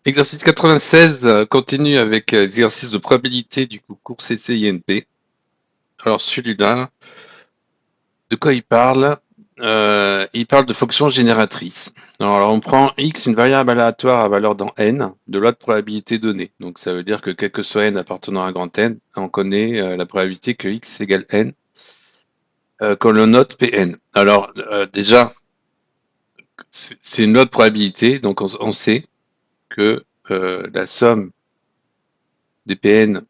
Exercice 96 continue avec l'exercice de probabilité du concours CCINP. Alors celui-là, de quoi il parle? Il parle de fonctions génératrices. Alors on prend x, une variable aléatoire à valeur dans n, de loi de probabilité donnée. Donc ça veut dire que quel que soit n appartenant à un grand n, on connaît la probabilité que x égale n quand le note Pn. Alors déjà, c'est une loi de probabilité, donc on sait que la somme des Pn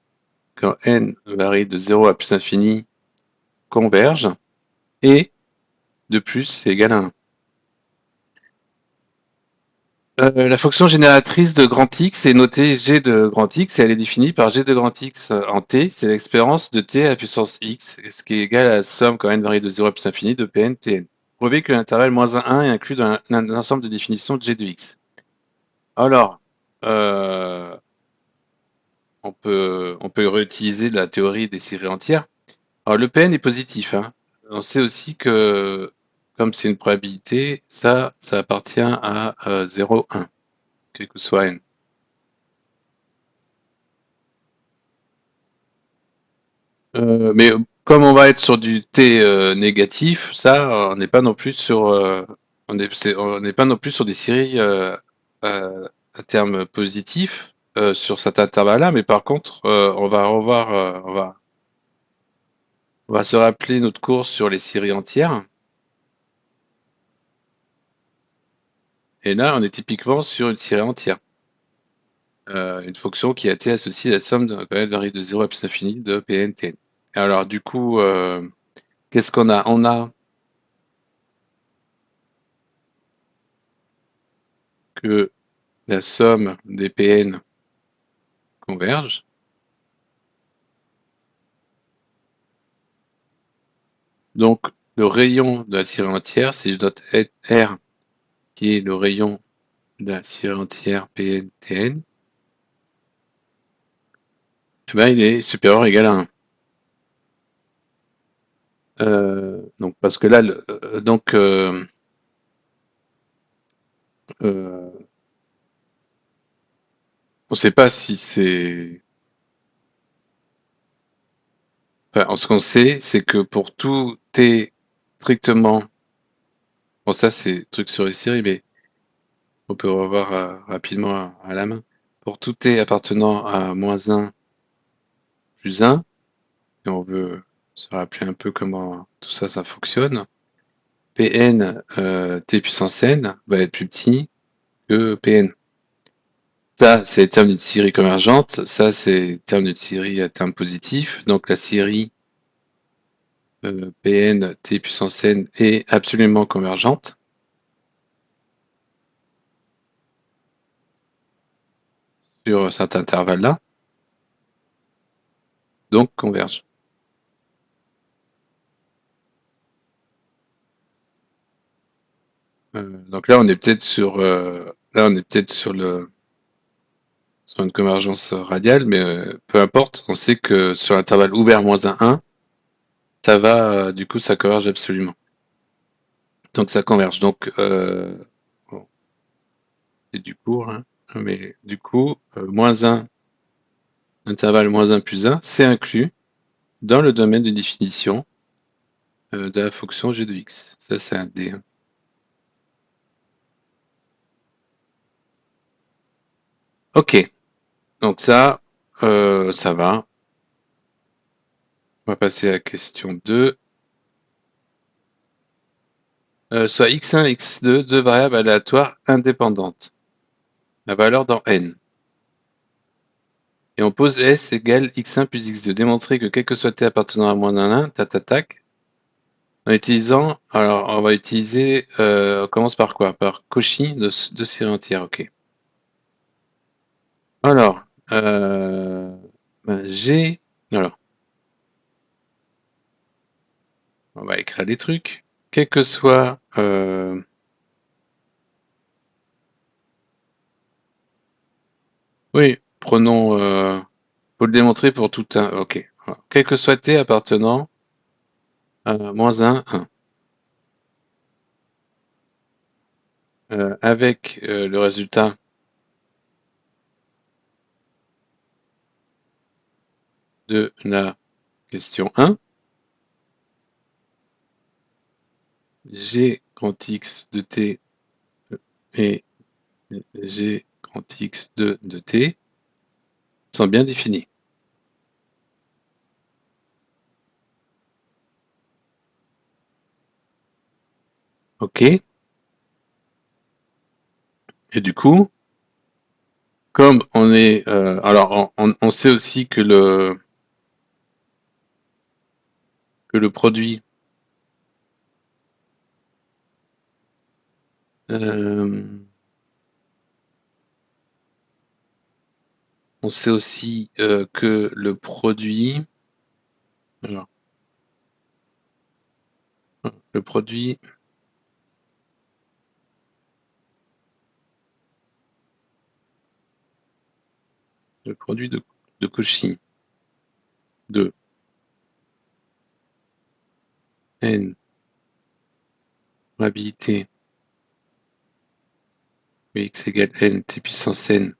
quand n varie de 0 à plus infini converge, et de plus c'est égal à 1. La fonction génératrice de grand X est notée g de grand X et elle est définie par g de grand X en t, c'est l'expérience de t à la puissance x, ce qui est égal à la somme quand n varie de 0 à plus infini de Pn Tn. Prouvez que l'intervalle -1 est inclus dans un ensemble de définitions de g de x. Alors, euh, on peut réutiliser la théorie des séries entières. Alors le Pn est positif, hein. On sait aussi que, comme c'est une probabilité, ça appartient à 0, 1, quel que soit n. Mais comme on va être sur du t négatif, ça, on n'est pas non plus sur, on n'est pas non plus sur des séries à terme positif sur cet intervalle-là, mais par contre, on va revoir, on va se rappeler notre cours sur les séries entières. Et là, on est typiquement sur une série entière. Une fonction qui a été associée à la somme de, quand elle varie de 0 à plus infini de Pn. Alors du coup, qu'est-ce qu'on a? On a que la somme des Pn converge. Donc le rayon de la série entière, si je note R qui est le rayon de la série entière Pn-Tn, eh ben, il est supérieur ou égal à 1. Donc parce que là, euh, on ne sait pas si c'est. Enfin, ce qu'on sait, c'est que pour tout t strictement, bon ça c'est truc sur les séries, mais on peut revoir rapidement à la main. Pour tout t appartenant à -1 plus 1, et on veut se rappeler un peu comment tout ça, ça fonctionne, Pn t puissance n va être plus petit que Pn. Ça, c'est les termes d'une série convergente. Ça, c'est les termes d'une série à terme positif. Donc la série Pn t puissance n est absolument convergente. Sur cet intervalle-là, donc converge. Donc là, on est peut-être sur, là, on est peut-être sur une convergence radiale, mais peu importe. On sait que sur l'intervalle ouvert -1, ça va, du coup, ça converge absolument. Donc ça converge. Donc, bon, c'est du cours, hein, mais du coup, -1, intervalle -1 plus 1, c'est inclus dans le domaine de définition de la fonction g de x. Ça, c'est un D. Ok, donc ça va. On va passer à la question 2. Soit x1, x2, deux variables aléatoires indépendantes. La valeur dans n. Et on pose S égale x1 plus x2. Démontrer que quel que soit t appartenant à moins d'un 1, tac, en utilisant, alors on va utiliser, on commence par quoi? Par Cauchy de série entière, ok. Alors, G, alors, on va écrire des trucs. Quel que soit, oui, prenons, faut le démontrer pour tout un, ok. Alors, quel que soit t appartenant à -1, 1. Avec le résultat de la question 1. G grand X de t et G grand X de t sont bien définis. OK. Et du coup, comme on est... alors, on sait aussi que le produit... on sait aussi que le produit... Alors, le produit... Le produit de Cauchy de n probabilité x égale n t puissance n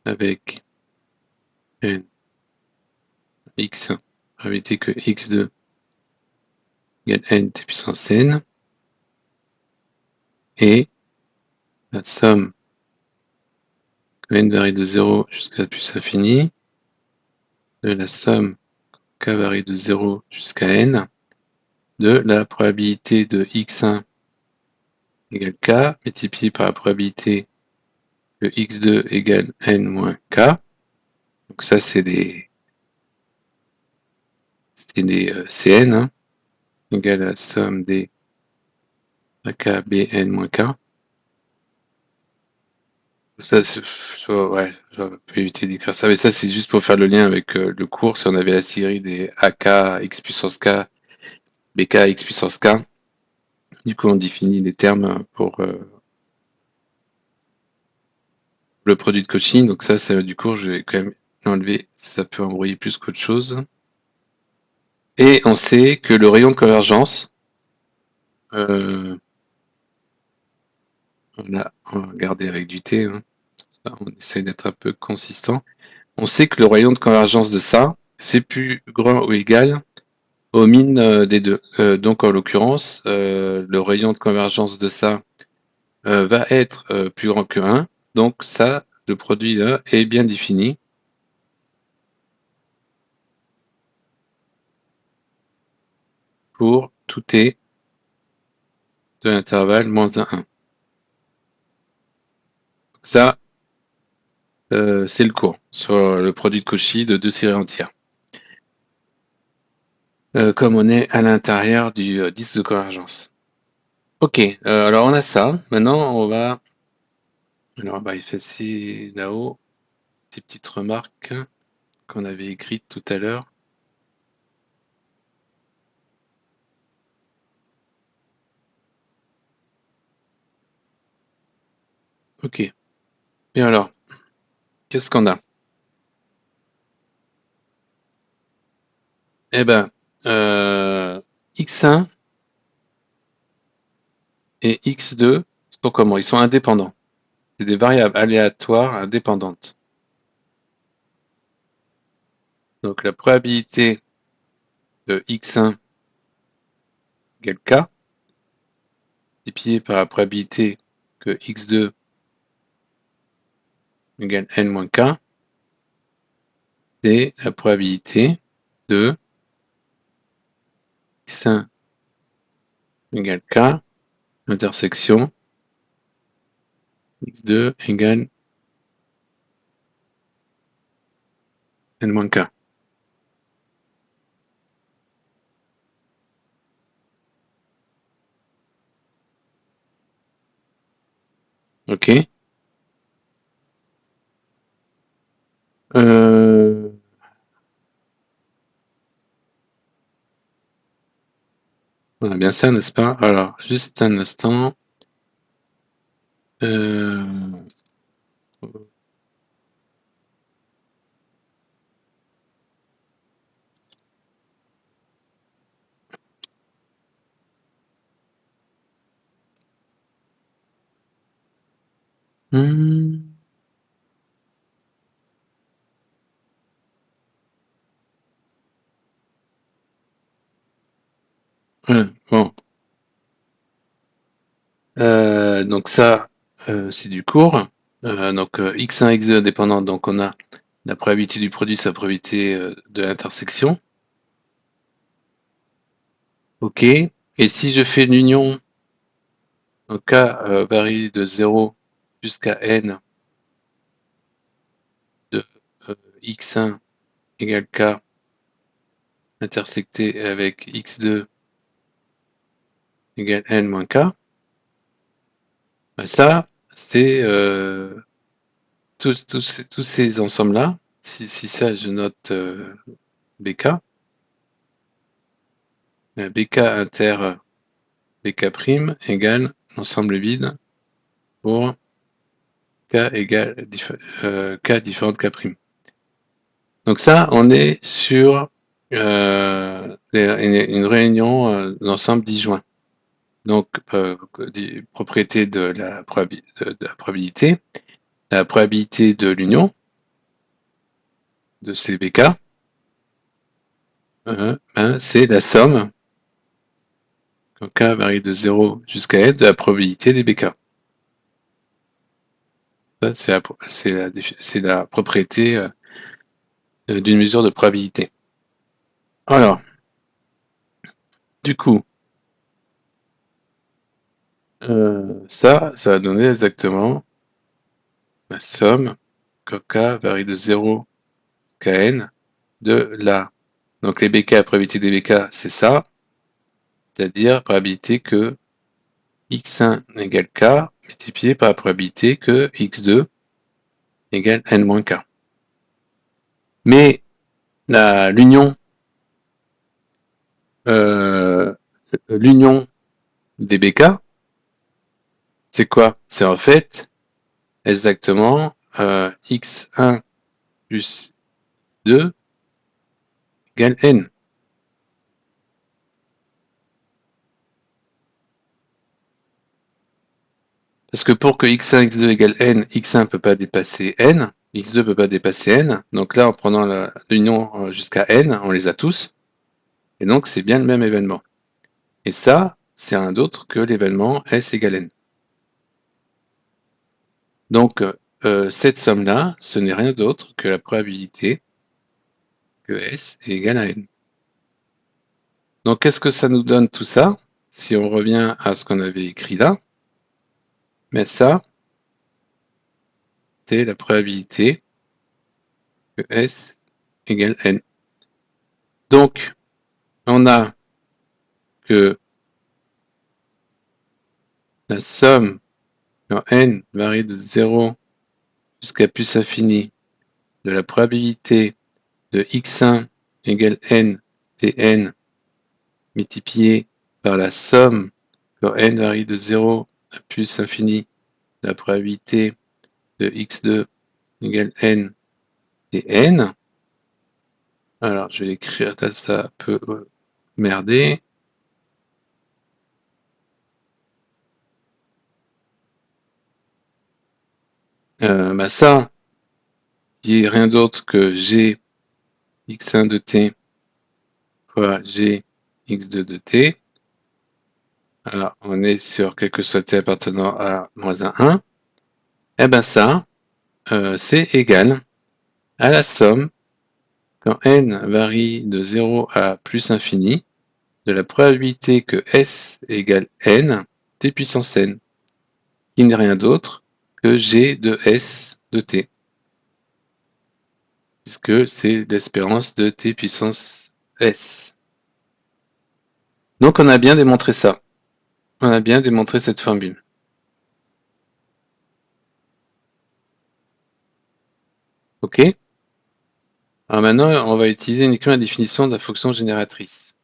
avec n x probabilité que x2 égale n t puissance n et la somme que n varie de 0 jusqu'à plus infini de la somme k varie de 0 jusqu'à n de la probabilité de x1 égale k multiplié par la probabilité que x2 égale n moins k. Donc ça, c'est des Cn, hein, égale à la somme des AK Bn moins K. Ça, ouais, j'aurais pu éviter d'écrire ça, mais ça, c'est juste pour faire le lien avec le cours. Si on avait la série des AK x puissance K, BK x puissance K, du coup, on définit les termes pour le produit de Cauchy. Donc ça, du coup, je vais quand même l'enlever. Ça peut embrouiller plus qu'autre chose. Et on sait que le rayon de convergence, euh, on va regarder avec du T, hein. On essaye d'être un peu consistant. On sait que le rayon de convergence de ça, c'est plus grand ou égal au min des deux. Donc en l'occurrence, le rayon de convergence de ça va être plus grand que 1. Donc ça, le produit là est bien défini pour tout t de l'intervalle moins 1, 1. Ça, c'est le cours sur le produit de Cauchy de deux séries entières. Comme on est à l'intérieur du disque de convergence. Ok, alors on a ça. Maintenant, on va... Alors, on va effacer là-haut ces petites remarques qu'on avait écrites tout à l'heure. Ok. Et alors, qu'est-ce qu'on a? Eh ben, x1 et x2 sont comment? Ils sont indépendants. C'est des variables aléatoires indépendantes. Donc la probabilité de x1 égale k, multipliée par la probabilité que x2 égale n moins k, c'est la probabilité de x1 égale k, intersection x2 égale n moins k. Ok. Euh, on a bien ça, n'est-ce pas? Alors, juste un instant. Euh, hmm, Bon. Donc ça, c'est du cours. Donc x1, x2 indépendant, donc on a la probabilité du produit, c'est la probabilité de l'intersection. OK. Et si je fais l'union, donc k varie de 0 jusqu'à n de x1 égale k intersecté avec x2 égale n moins k, ben ça, c'est tous ces ensembles-là. Si ça, je note bk, bk inter bk' égale l'ensemble vide pour k égale k différente k'. Donc ça, on est sur une réunion d'ensemble disjoint. Donc, propriété de la probabilité, la probabilité de l'union de ces bk, c'est la somme, quand k varie de 0 jusqu'à n, de la probabilité des bk. Ça, c'est la propriété d'une mesure de probabilité. Alors, du coup, ça va donner exactement la somme quand k varie de 0 jusqu'à n de la. Donc les bk, la probabilité des bk, c'est ça, c'est-à-dire probabilité que x1 égale k multiplié par la probabilité que x2 égale n-k. Mais l'union l'union des bk, c'est quoi? C'est en fait exactement x1 plus 2 égale n. Parce que pour que x1, x2 égale n, x1 ne peut pas dépasser n, x2 ne peut pas dépasser n. Donc là, en prenant l'union jusqu'à n, on les a tous. Et donc, c'est bien le même événement. Et ça, c'est rien d'autre que l'événement S égale n. Donc, cette somme-là, ce n'est rien d'autre que la probabilité que S est égal à n. Donc, qu'est-ce que ça nous donne tout ça? Si on revient à ce qu'on avait écrit là, mais ça, c'est la probabilité que S égale n. Donc, on a que la somme quand n varie de 0 jusqu'à plus infini de la probabilité de x1 égale n tn multiplié par la somme quand n varie de 0 à plus infini de la probabilité de x2 égale n tn. Alors, je vais l'écrire, ça peut merder. Ça, qui est rien d'autre que g x1 de t fois g x2 de t. Alors, on est sur quel que soit t appartenant à moins 1. Eh ben ça, c'est égal à la somme, quand n varie de 0 à plus infini, de la probabilité que S égale n, t puissance n, qui n'est rien d'autre que g de S de t, puisque c'est l'espérance de t puissance S. Donc on a bien démontré ça. On a bien démontré cette formule. OK? Alors maintenant, on va utiliser uniquement la définition de la fonction génératrice.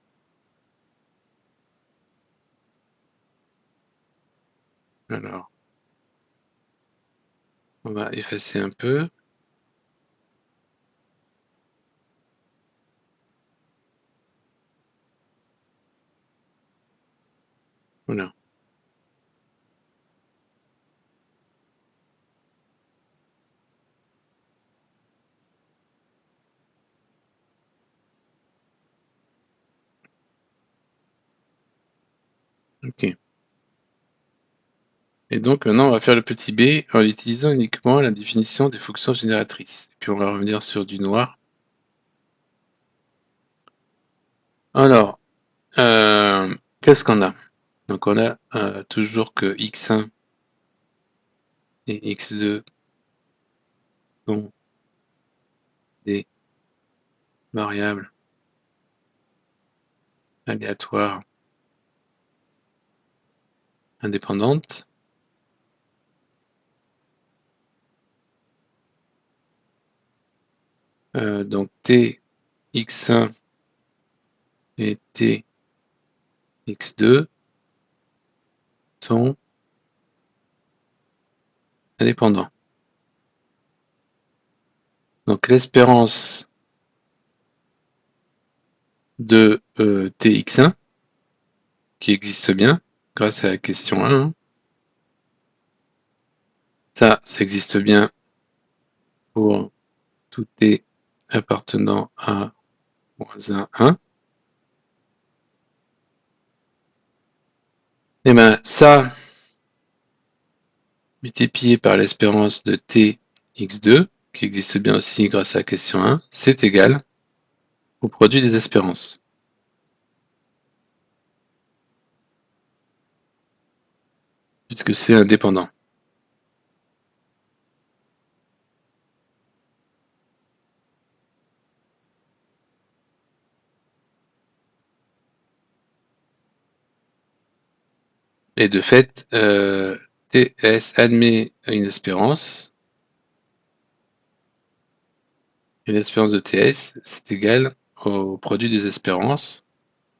Alors, on va effacer un peu. Voilà. Ok. Et donc maintenant, on va faire le petit b en utilisant uniquement la définition des fonctions génératrices. Puis on va revenir sur du noir. Alors, qu'est-ce qu'on a? Donc on a toujours que x1 et x2 sont des variables aléatoires indépendantes. Donc t x1 et t x2 sont indépendants. Donc l'espérance de tx1 qui existe bien grâce à la question 1, hein. Ça existe bien pour tout t appartenant à moins 1, 1. Et bien ça, multiplié par l'espérance de t x2, qui existe bien aussi grâce à la question 1, c'est égal au produit des espérances. Puisque c'est indépendant. Et de fait, TS admet une espérance, et l'espérance de TS, c'est égal au produit des espérances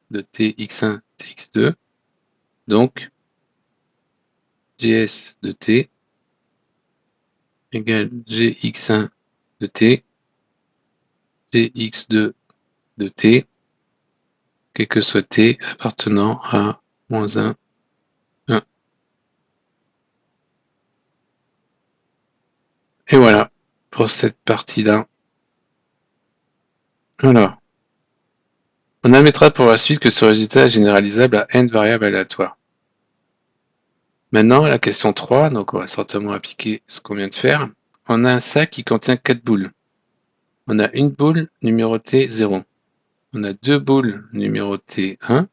de TX1, TX2. Donc, GS de T égale GX1 de T, GX2 de T, quel que soit T appartenant à moins 1, 1. Et voilà pour cette partie-là. Alors, on admettra pour la suite que ce résultat est généralisable à n variables aléatoires. Maintenant, la question 3, donc on va certainement appliquer ce qu'on vient de faire. On a un sac qui contient 4 boules. On a une boule numérotée 0. On a deux boules numérotées 1.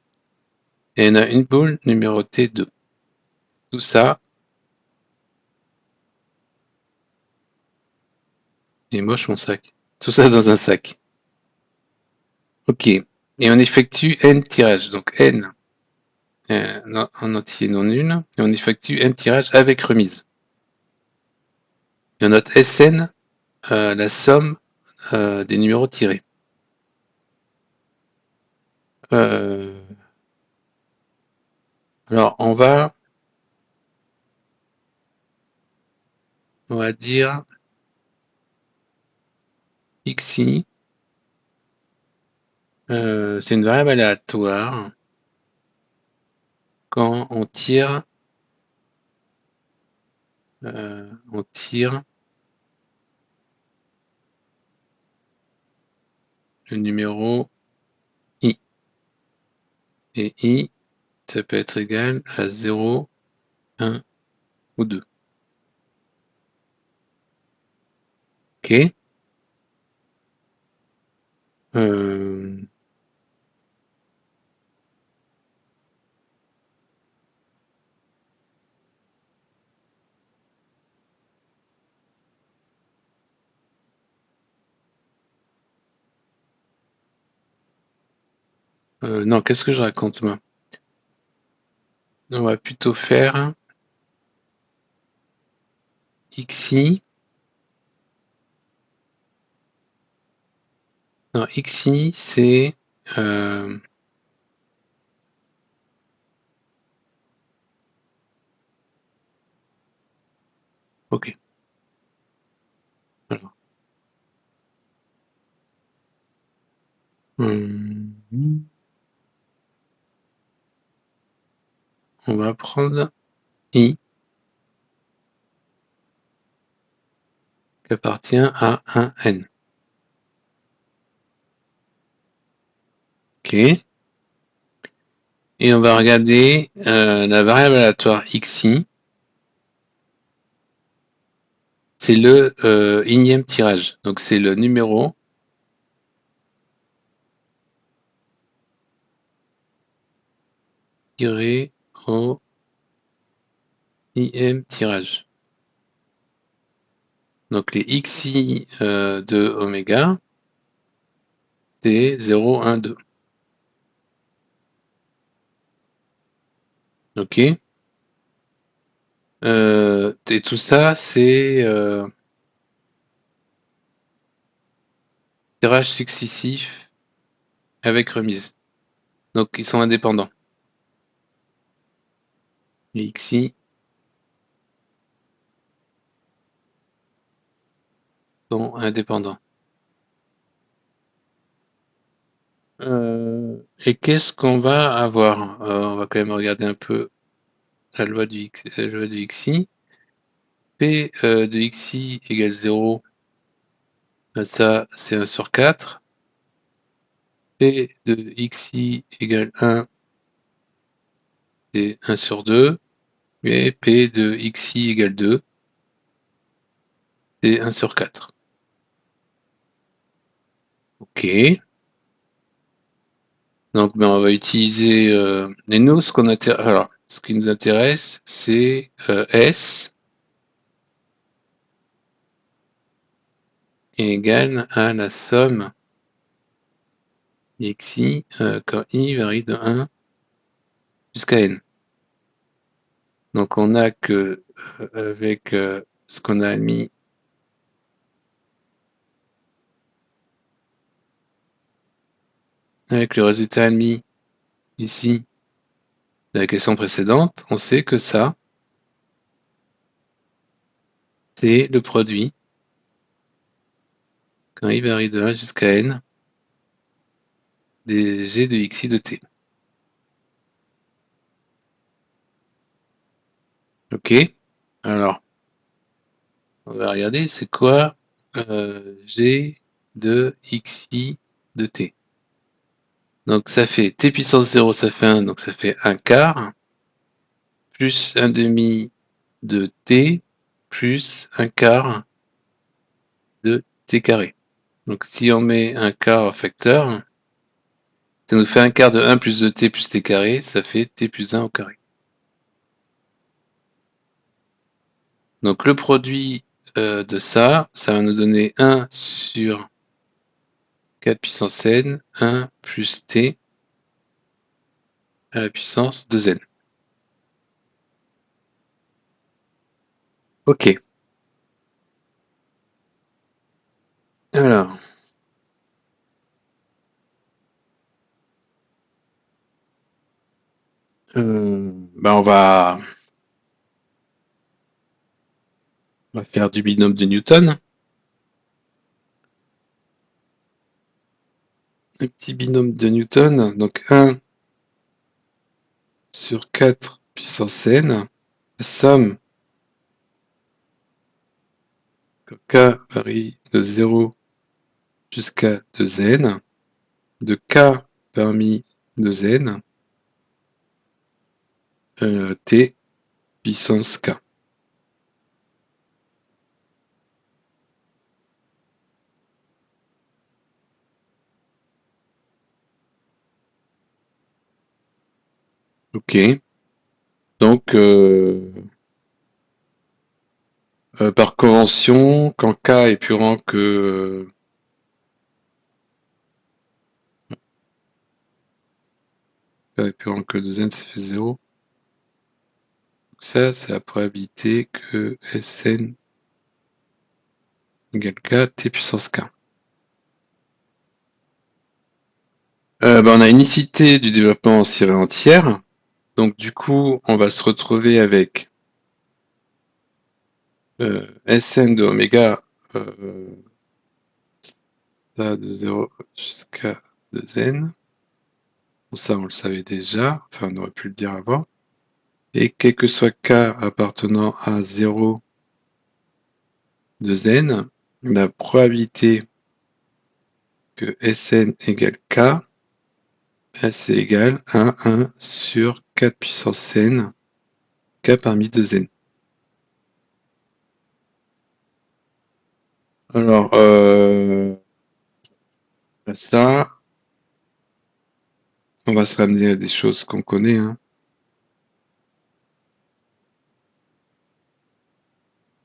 Et on a une boule numérotée 2. Tout ça, il est moche mon sac. Tout ça dans un sac. Ok. Et on effectue n tirages. Donc n en entier non nul. Et on effectue n tirages avec remise. Et on note Sn la somme des numéros tirés. Alors on va dire xi, c'est une variable aléatoire quand on tire le numéro i. Et i, ça peut être égal à 0, 1 ou 2. Ok. Non, qu'est-ce que je raconte moi? On va plutôt faire xi. Non, xi, c'est ok. Alors, on va prendre i qui appartient à un n. Ok. Et on va regarder la variable aléatoire xi. C'est le énième tirage. Donc c'est le numéro tiré au IM tirage. Donc les xi de oméga, c'est 0, 1, 2. Ok. Et tout ça, c'est tirage successif avec remise. Donc ils sont indépendants. Les xi sont indépendants. Et qu'est-ce qu'on va avoir? On va quand même regarder un peu la loi du xi. P de xi égale 0, ça c'est 1 sur 4. P de xi égale 1, c'est 1 sur 2. Et P de xi égale 2, c'est 1 sur 4. Ok. Donc on va utiliser les nous, alors, ce qui nous intéresse, c'est S est égal à la somme xi quand i varie de 1 jusqu'à n. Donc on a que avec ce qu'on a mis avec le résultat admis ici de la question précédente, on sait que ça, c'est le produit quand i varie de 1 jusqu'à n des g de xi de t. Ok. Alors, on va regarder c'est quoi g de xi de t. Donc ça fait t puissance 0, ça fait 1, donc ça fait 1 quart, plus 1 demi de t, plus 1 quart de t carré. Donc si on met un quart au facteur, ça nous fait 1 quart de 1 plus 2t plus t carré, ça fait t plus 1 au carré. Donc le produit de ça, ça va nous donner 1 sur 4 puissance n, 1 plus t à la puissance 2n. Ok. Alors, on va faire du binôme de Newton. Un petit binôme de Newton, donc 1 sur 4 puissance n, somme k varie de 0 jusqu'à 2n, de k parmi 2n, t puissance k. Ok. Donc, par convention, quand k est plus grand que k est plus grand que 2n, ça fait 0. Donc ça, c'est la probabilité que Sn égale k, t puissance k. On a unicité du développement en série entière. Donc du coup, on va se retrouver avec Sn de oméga ça de 0 jusqu'à 2n. Bon, ça, on le savait déjà. Enfin, on aurait pu le dire avant. Et quel que soit k appartenant à 0, 2n, la probabilité que Sn égale k S est égal à 1 sur 4 puissance n, k parmi 2n. Alors, ça, on va se ramener à des choses qu'on connaît, hein.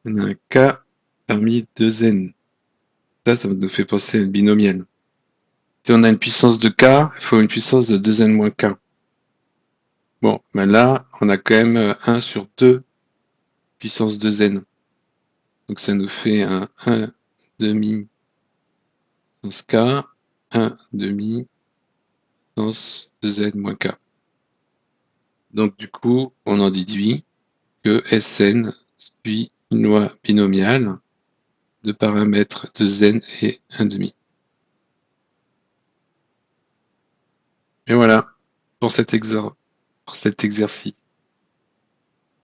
On a un k parmi 2n. Ça nous fait penser à une binomiale. Si on a une puissance de k, il faut une puissance de 2n moins k. Bon, ben là, on a quand même 1 sur 2 puissance 2n. Donc ça nous fait un 1 demi puissance k, 1 demi puissance 2n moins k. Donc du coup, on en déduit que Sn suit une loi binomiale de paramètres de n et 1 demi. Et voilà pour cet exercice.